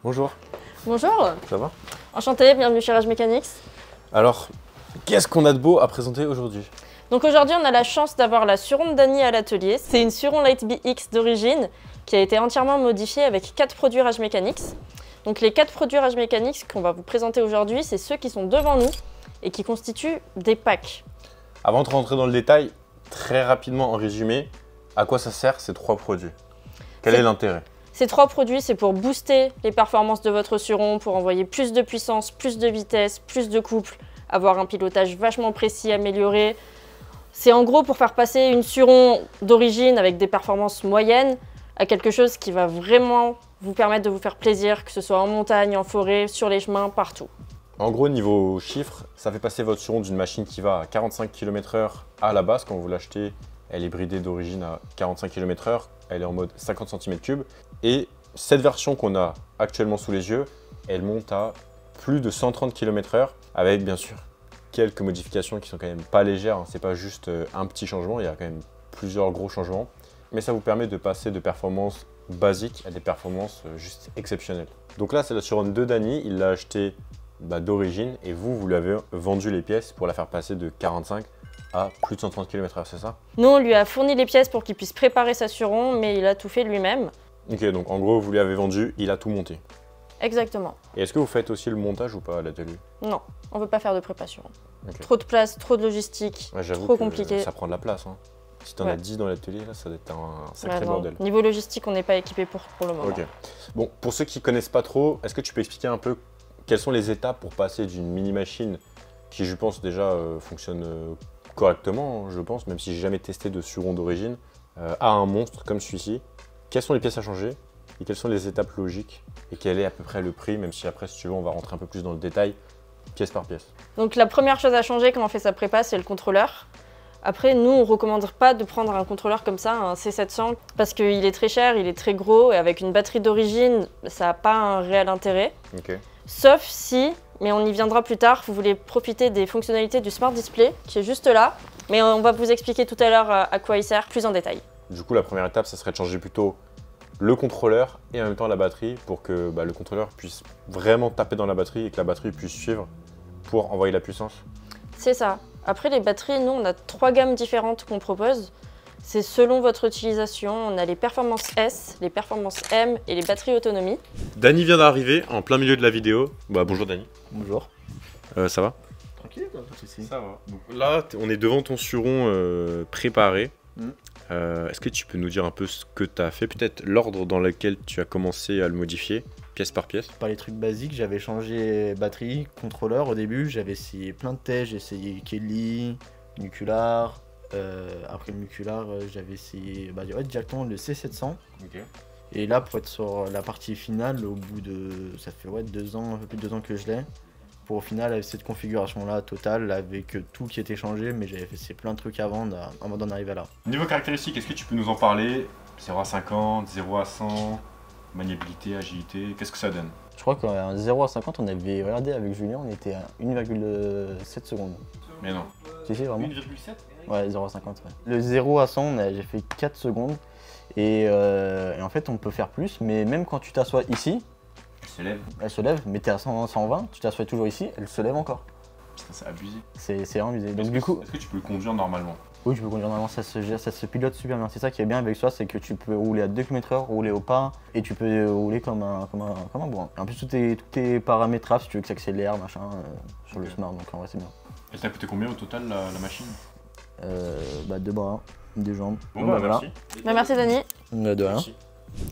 Bonjour. Bonjour. Ça va? Enchanté, bienvenue chez Rage Mechanics. Alors, qu'est-ce qu'on a de beau à présenter aujourd'hui? Donc aujourd'hui, on a la chance d'avoir la Suron de Dany à l'atelier. C'est une Suron Lightbee X d'origine qui a été entièrement modifiée avec 4 produits Rage Mechanics. Donc les 4 produits Rage Mechanics qu'on va vous présenter aujourd'hui, c'est ceux qui sont devant nous et qui constituent des packs. Avant de rentrer dans le détail, très rapidement en résumé, à quoi ça sert ces 3 produits? Quel est l'intérêt? Ces 3 produits, c'est pour booster les performances de votre Suron, pour envoyer plus de puissance, plus de vitesse, plus de couple, avoir un pilotage vachement précis, amélioré. C'est en gros pour faire passer une Suron d'origine avec des performances moyennes à quelque chose qui va vraiment vous permettre de vous faire plaisir, que ce soit en montagne, en forêt, sur les chemins, partout. En gros, niveau chiffres, ça fait passer votre Suron d'une machine qui va à 45 km/h à la base. Quand vous l'achetez, elle est bridée d'origine à 45 km/h. Elle est en mode 50 cm3. Et cette version qu'on a actuellement sous les yeux, elle monte à plus de 130 km/h avec bien sûr quelques modifications qui sont quand même pas légères. C'est pas juste un petit changement, il y a quand même plusieurs gros changements. Mais ça vous permet de passer de performances basiques à des performances juste exceptionnelles. Donc là, c'est la Suron de Dany. Il l'a acheté d'origine et vous lui avez vendu les pièces pour la faire passer de 45 à plus de 130 km/h, c'est ça? Nous, on lui a fourni les pièces pour qu'il puisse préparer sa Suron, mais il a tout fait lui-même. Ok, donc en gros, vous lui avez vendu, il a tout monté. Exactement. Et est-ce que vous faites aussi le montage ou pas à l'atelier? Non, on ne veut pas faire de préparation. Okay. Trop de place, trop de logistique, ouais, trop compliqué. Ça prend de la place. Hein. Si tu en as 10 dans l'atelier, là, ça doit être un sacré bordel. Niveau logistique, on n'est pas équipé pour le moment. Ok. Bon, pour ceux qui ne connaissent pas trop, est-ce que tu peux expliquer un peu quelles sont les étapes pour passer d'une mini-machine qui, je pense, déjà fonctionne correctement, je pense, même si j'ai jamais testé de Suron d'origine, à un monstre comme celui-ci? Quelles sont les pièces à changer et quelles sont les étapes logiques et quel est à peu près le prix, même si après, si tu veux, on va rentrer un peu plus dans le détail, pièce par pièce. Donc la première chose à changer quand on fait sa prépa, c'est le contrôleur. Après, nous, on ne recommande pas de prendre un contrôleur comme ça, un C700, parce qu'il est très cher, il est très gros, et avec une batterie d'origine, ça n'a pas un réel intérêt. Okay. Sauf si, mais on y viendra plus tard, vous voulez profiter des fonctionnalités du Smart Display, qui est juste là, mais on va vous expliquer tout à l'heure à quoi il sert plus en détail. Du coup, la première étape, ça serait de changer plutôt le contrôleur et en même temps la batterie pour que le contrôleur puisse vraiment taper dans la batterie et que la batterie puisse suivre pour envoyer la puissance. C'est ça. Après les batteries, nous on a 3 gammes différentes qu'on propose. C'est selon votre utilisation. On a les performances S, les performances M et les batteries autonomie. Dany vient d'arriver en plein milieu de la vidéo. Bonjour Dany. Bonjour. Ça va? Tranquille, pas de soucis. Ça va. Donc là, on est devant ton Suron préparé. Est-ce que tu peux nous dire un peu ce que tu as fait, peut-être l'ordre dans lequel tu as commencé à le modifier, pièce par pièce? Par les trucs basiques, j'avais changé batterie, contrôleur au début, j'avais essayé plein de tests, j'ai essayé Kelly, Nucular, après le Nucular, j'avais essayé directement le C700. Okay. Et là, pour être sur la partie finale, au bout de, ça fait 2 ans, un peu plus de 2 ans que je l'ai, pour au final avec cette configuration là totale avec tout qui était changé, mais j'avais fait plein de trucs avant d'en arriver là. Niveau caractéristiques, est-ce que tu peux nous en parler? 0 à 50, 0 à 100, maniabilité, agilité, qu'est-ce que ça donne? Je crois qu'en 0 à 50 on avait regardé avec Julien, on était à 1,7 secondes. Mais non. Si, vraiment. 1,7? Ouais, 0 à 50. Ouais. Le 0 à 100, j'ai fait 4 secondes et en fait on peut faire plus, mais même quand tu t'assois ici, elle se lève, mais t'es à 120, tu t'assois toujours ici, elle se lève encore. Putain, c'est abusé. C'est vraiment abusé. Donc du coup... Est-ce que tu peux le conduire normalement? Oui, tu peux conduire normalement, ça se pilote super bien. C'est ça qui est bien avec ça, c'est que tu peux rouler à 2 km/h, rouler au pas, et tu peux rouler comme un bourrin. En plus, tous tes paramétrages, si tu veux que ça accélère, machin, sur le smart, donc en vrai c'est bien. Et ça a coûté combien au total la machine? 2 bras, 2 jambes. Bon, merci. Merci Dany. De rien.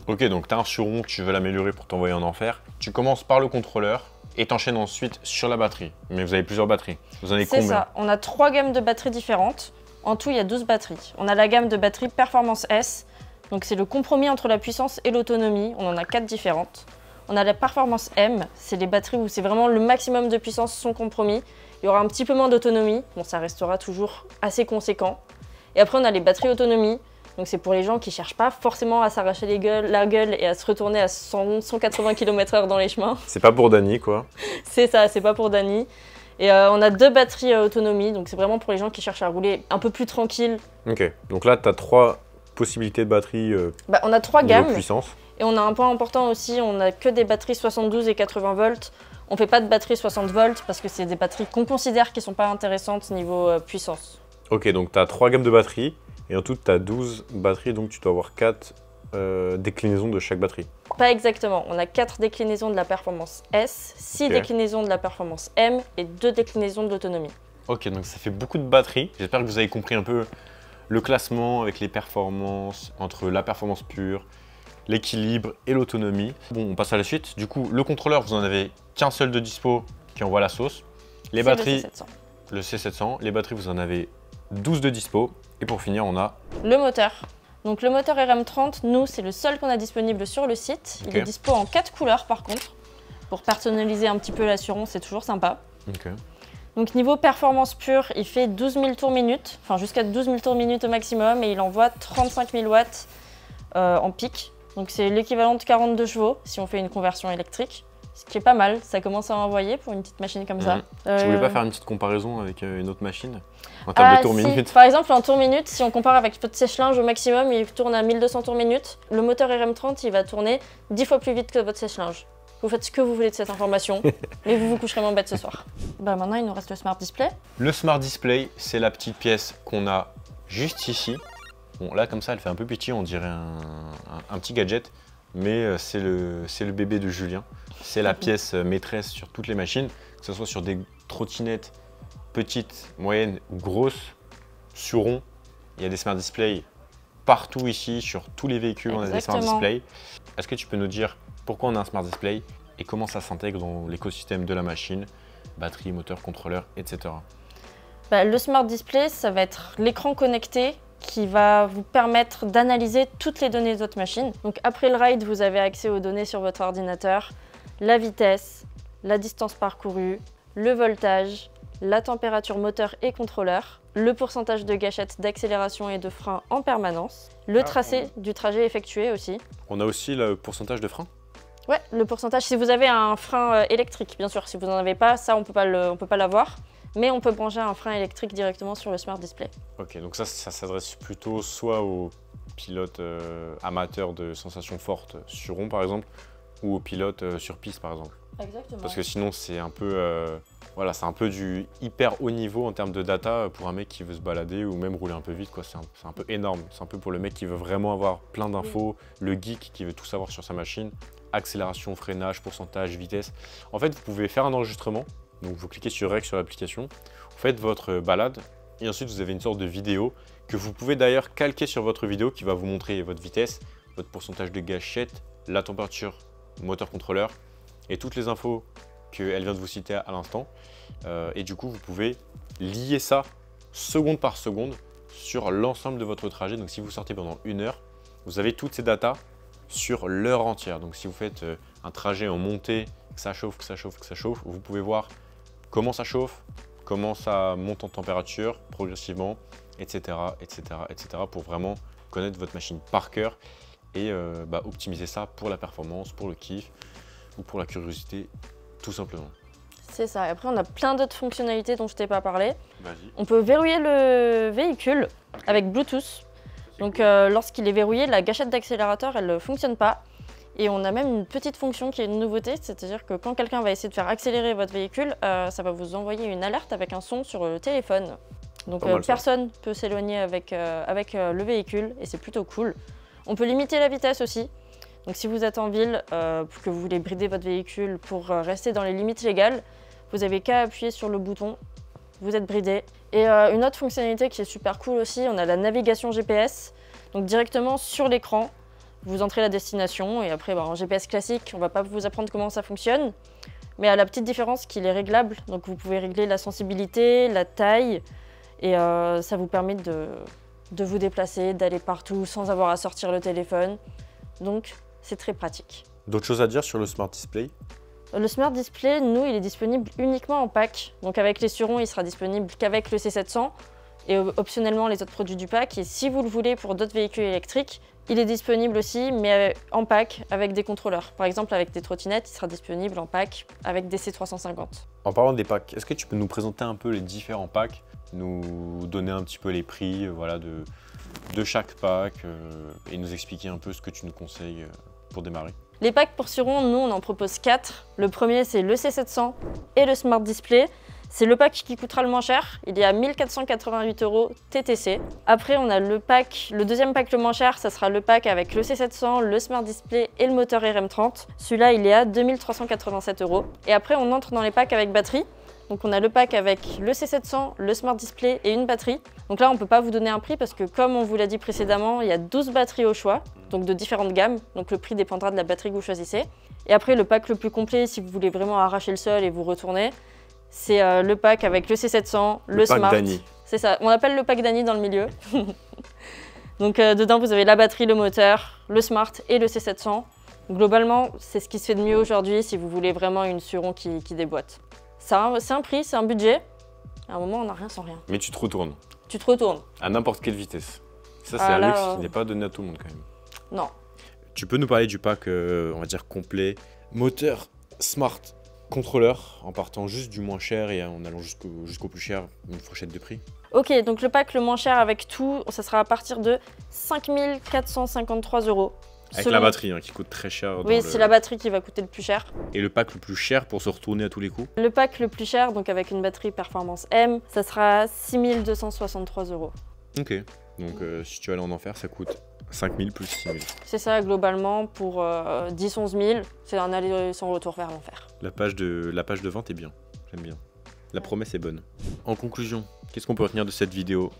Ok, donc tu as un Suron, tu veux l'améliorer pour t'envoyer en enfer. Tu commences par le contrôleur et t'enchaînes ensuite sur la batterie. Mais vous avez plusieurs batteries. Vous en avez combien? C'est ça, on a 3 gammes de batteries différentes. En tout, il y a 12 batteries. On a la gamme de batterie Performance S, donc c'est le compromis entre la puissance et l'autonomie. On en a 4 différentes. On a la Performance M, c'est les batteries où c'est vraiment le maximum de puissance sans compromis. Il y aura un petit peu moins d'autonomie, bon ça restera toujours assez conséquent. Et après on a les batteries autonomie. Donc c'est pour les gens qui cherchent pas forcément à s'arracher la gueule et à se retourner à 180 km/h dans les chemins. C'est pas pour Dany quoi. C'est ça, c'est pas pour Dany. Et on a 2 batteries autonomie, donc c'est vraiment pour les gens qui cherchent à rouler un peu plus tranquille. Ok, donc là tu as 3 possibilités de batterie on a 3 gammes. puissance. Et on a un point important aussi, on n'a que des batteries 72 et 80 volts. On ne fait pas de batterie 60 volts parce que c'est des batteries qu'on considère qui ne sont pas intéressantes niveau puissance. Ok, donc tu as 3 gammes de batteries et en tout tu as 12 batteries, donc tu dois avoir 4 déclinaisons de chaque batterie. Pas exactement, on a 4 déclinaisons de la performance S, 6 déclinaisons de la performance M et 2 déclinaisons de l'autonomie. Ok, donc ça fait beaucoup de batteries. J'espère que vous avez compris un peu le classement avec les performances, entre la performance pure, l'équilibre et l'autonomie. Bon, on passe à la suite. Du coup, le contrôleur, vous en avez qu'un seul de dispo qui envoie la sauce. Les batteries, le C700. Les batteries, vous en avez 12 de dispo. Et pour finir, on a le moteur. Donc le moteur RM30, nous, c'est le seul qu'on a disponible sur le site. Il est dispo en 4 couleurs par contre. Pour personnaliser un petit peu l'assurance, c'est toujours sympa. Donc niveau performance pure, il fait 12 000 tours minute, enfin jusqu'à 12 000 tours minute au maximum, et il envoie 35 000 watts en pic. Donc c'est l'équivalent de 42 chevaux si on fait une conversion électrique. Ce qui est pas mal, ça commence à envoyer pour une petite machine comme ça. Tu voulais pas faire une petite comparaison avec une autre machine en termes de tours minute? Par exemple, en tours minute, si on compare avec votre sèche-linge au maximum, il tourne à 1200 tours minute. Le moteur RM30, il va tourner 10 fois plus vite que votre sèche-linge. Vous faites ce que vous voulez de cette information, mais vous vous coucherez moins bête ce soir. Bah maintenant, il nous reste le Smart Display. Le Smart Display, c'est la petite pièce qu'on a juste ici. Bon, là, comme ça, elle fait un peu petit, on dirait un petit gadget, mais c'est le bébé de Julien. C'est la pièce maîtresse sur toutes les machines, que ce soit sur des trottinettes petites, moyennes ou grosses, sur rond. Il y a des Smart Display partout ici, sur tous les véhicules, on a des Smart Display. Est-ce que tu peux nous dire pourquoi on a un Smart Display et comment ça s'intègre dans l'écosystème de la machine, batterie, moteur, contrôleur, etc. Le Smart Display, ça va être l'écran connecté qui va vous permettre d'analyser toutes les données de votre machine. Donc après le ride, vous avez accès aux données sur votre ordinateur, la vitesse, la distance parcourue, le voltage, la température moteur et contrôleur, le pourcentage de gâchette d'accélération et de frein en permanence, le tracé du trajet effectué aussi. On a aussi le pourcentage de frein? Ouais, le pourcentage, si vous avez un frein électrique, bien sûr. Si vous n'en avez pas, ça on peut pas l'avoir. Mais on peut brancher un frein électrique directement sur le Smart Display. Ok, donc ça s'adresse plutôt soit aux pilotes amateurs de sensations fortes sur rond par exemple, ou aux pilotes sur piste par exemple. Exactement. Parce que sinon c'est un peu, voilà, c'est un peu du hyper haut niveau en termes de data pour un mec qui veut se balader ou même rouler un peu vite, quoi. C'est un peu énorme. C'est un peu pour le mec qui veut vraiment avoir plein d'infos, le geek qui veut tout savoir sur sa machine, accélération, freinage, pourcentage, vitesse. En fait, vous pouvez faire un enregistrement. Donc vous cliquez sur Rec sur l'application, vous faites votre balade et ensuite vous avez une sorte de vidéo que vous pouvez d'ailleurs calquer sur votre vidéo qui va vous montrer votre vitesse, votre pourcentage de gâchette, la température, moteur contrôleur et toutes les infos qu'elle vient de vous citer à l'instant. Et du coup vous pouvez lier ça seconde par seconde sur l'ensemble de votre trajet. Donc si vous sortez pendant 1 heure, vous avez toutes ces datas sur l'heure entière. Donc si vous faites un trajet en montée, que ça chauffe, que ça chauffe, que ça chauffe, vous pouvez voir comment ça chauffe, comment ça monte en température progressivement, etc., etc., etc. pour vraiment connaître votre machine par cœur et optimiser ça pour la performance, pour le kiff ou pour la curiosité, tout simplement. C'est ça. Et après, on a plein d'autres fonctionnalités dont je t'ai pas parlé. On peut verrouiller le véhicule avec Bluetooth. Donc, lorsqu'il est verrouillé, la gâchette d'accélérateur, elle ne fonctionne pas. Et on a même une petite fonction qui est une nouveauté, c'est-à-dire que quand quelqu'un va essayer de faire accélérer votre véhicule, ça va vous envoyer une alerte avec un son sur le téléphone. Donc personne ne peut s'éloigner avec le véhicule et c'est plutôt cool. On peut limiter la vitesse aussi. Donc si vous êtes en ville, que vous voulez brider votre véhicule pour rester dans les limites légales, vous n'avez qu'à appuyer sur le bouton, vous êtes bridé. Et une autre fonctionnalité qui est super cool aussi, on a la navigation GPS. Donc directement sur l'écran, vous entrez la destination et après en GPS classique, on ne va pas vous apprendre comment ça fonctionne. Mais à la petite différence qu'il est réglable, donc vous pouvez régler la sensibilité, la taille et ça vous permet de vous déplacer, d'aller partout sans avoir à sortir le téléphone. Donc c'est très pratique. D'autres choses à dire sur le Smart Display? Le Smart Display, nous, il est disponible uniquement en pack. Donc avec les surons, il sera disponible qu'avec le C700 et optionnellement les autres produits du pack. Et si vous le voulez pour d'autres véhicules électriques, il est disponible aussi, mais en pack avec des contrôleurs. Par exemple, avec des trottinettes, il sera disponible en pack avec des C350. En parlant des packs, est-ce que tu peux nous présenter un peu les différents packs, nous donner un petit peu les prix voilà, de chaque pack et nous expliquer un peu ce que tu nous conseilles pour démarrer. Les packs pour Suron, nous on en propose 4. Le premier c'est le C700 et le Smart Display. C'est le pack qui coûtera le moins cher, il est à 1488 € TTC. Après on a le deuxième pack le moins cher, ça sera le pack avec le C700, le Smart Display et le moteur RM30. Celui-là il est à 2387 €. Et après on entre dans les packs avec batterie. Donc on a le pack avec le C700, le Smart Display et une batterie. Donc là on ne peut pas vous donner un prix parce que comme on vous l'a dit précédemment, il y a 12 batteries au choix, donc de différentes gammes. Donc le prix dépendra de la batterie que vous choisissez. Et après le pack le plus complet, si vous voulez vraiment arracher le sol et vous retourner, c'est le pack avec le C700, le Smart. C'est ça, on appelle le pack d'Annie dans le milieu. Donc dedans vous avez la batterie, le moteur, le Smart et le C700. Globalement c'est ce qui se fait de mieux aujourd'hui si vous voulez vraiment une Suron qui déboîte. C'est un prix, c'est un budget. À un moment, on n'a rien sans rien. Mais tu te retournes. Tu te retournes. À n'importe quelle vitesse. Ça, c'est un luxe qui n'est pas donné à tout le monde quand même. Non. Tu peux nous parler du pack, on va dire, complet. Moteur, Smart, contrôleur, en partant juste du moins cher et en allant jusqu'au plus cher, une fourchette de prix. Ok, donc le pack le moins cher avec tout, ça sera à partir de 5453 €. Avec la batterie qui coûte très cher. Oui, c'est la batterie qui va coûter le plus cher. Et le pack le plus cher pour se retourner à tous les coups? Le pack le plus cher, donc avec une batterie performance M, ça sera 6263 €. Ok, donc si tu veux aller en enfer, ça coûte 5000 plus 6000. C'est ça globalement pour 10-11 000, c'est un aller sans retour vers l'enfer. La page de vente est bien, j'aime bien. La promesse est bonne. En conclusion, qu'est-ce qu'on peut retenir de cette vidéo?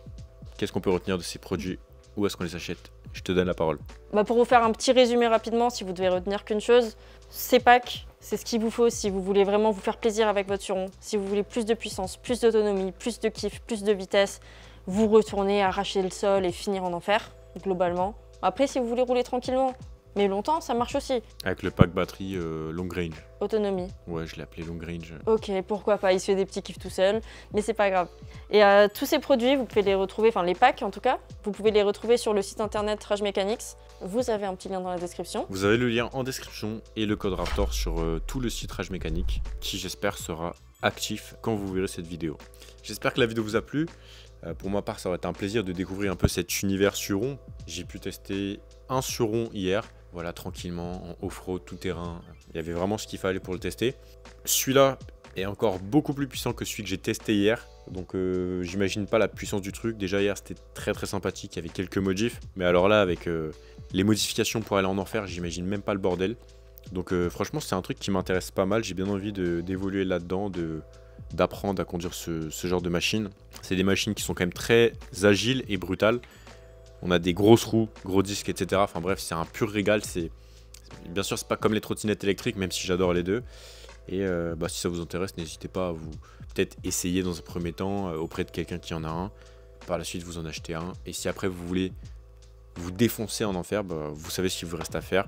Qu'est-ce qu'on peut retenir de ces produits? Où est-ce qu'on les achète? Je te donne la parole. Pour vous faire un petit résumé rapidement, si vous devez retenir qu'une chose, ces packs, c'est ce qu'il vous faut si vous voulez vraiment vous faire plaisir avec votre Suron, si vous voulez plus de puissance, plus d'autonomie, plus de kiff, plus de vitesse, vous retournez, arracher le sol et finir en enfer, globalement. Après, si vous voulez rouler tranquillement, mais longtemps, ça marche aussi. Avec le pack batterie long range. Autonomie. Ouais, je l'ai appelé long range. Ok, pourquoi pas, il se fait des petits kiffs tout seul, mais c'est pas grave. Et tous ces produits, vous pouvez les retrouver, enfin les packs en tout cas, vous pouvez les retrouver sur le site internet Rage Mechanics. Vous avez un petit lien dans la description. Vous avez le lien en description et le code Raptor sur tout le site Rage Mechanics, qui j'espère sera actif quand vous verrez cette vidéo. J'espère que la vidéo vous a plu. Pour ma part, ça aurait été un plaisir de découvrir un peu cet univers Suron. J'ai pu tester un Suron hier. Voilà, tranquillement, en off-road, tout terrain. Il y avait vraiment ce qu'il fallait pour le tester. Celui-là est encore beaucoup plus puissant que celui que j'ai testé hier. Donc j'imagine pas la puissance du truc. Déjà hier, c'était très sympathique. Il y avait quelques modifs. Mais alors là, avec les modifications pour aller en enfer, j'imagine même pas le bordel. Donc franchement, c'est un truc qui m'intéresse pas mal. J'ai bien envie d'évoluer là-dedans, d'apprendre à conduire ce genre de machine. C'est des machines qui sont quand même très agiles et brutales. On a des grosses roues, gros disques, etc. Enfin bref, c'est un pur régal. Bien sûr, c'est pas comme les trottinettes électriques, même si j'adore les deux. Et si ça vous intéresse, n'hésitez pas à vous peut-être essayer dans un premier temps auprès de quelqu'un qui en a un. Par la suite, vous en achetez un. Et si après, vous voulez vous défoncer en enfer, vous savez ce qu'il vous reste à faire.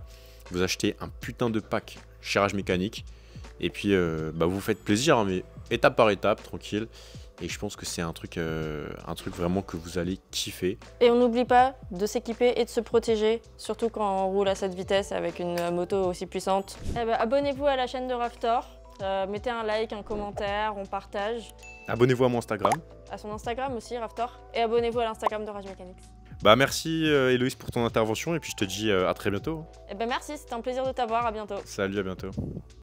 Vous achetez un putain de pack chez Rage Mechanics. Et puis, vous faites plaisir, mais étape par étape, tranquille. Et je pense que c'est un truc vraiment que vous allez kiffer. Et on n'oublie pas de s'équiper et de se protéger, surtout quand on roule à cette vitesse avec une moto aussi puissante. Abonnez-vous à la chaîne de Raptor, mettez un like, un commentaire, on partage. Abonnez-vous à mon Instagram. À son Instagram aussi, Raptor. Et abonnez-vous à l'Instagram de Rage Mechanics. Merci Héloïse pour ton intervention et puis je te dis à très bientôt. Merci, c'était un plaisir de t'avoir, à bientôt. Salut, à bientôt.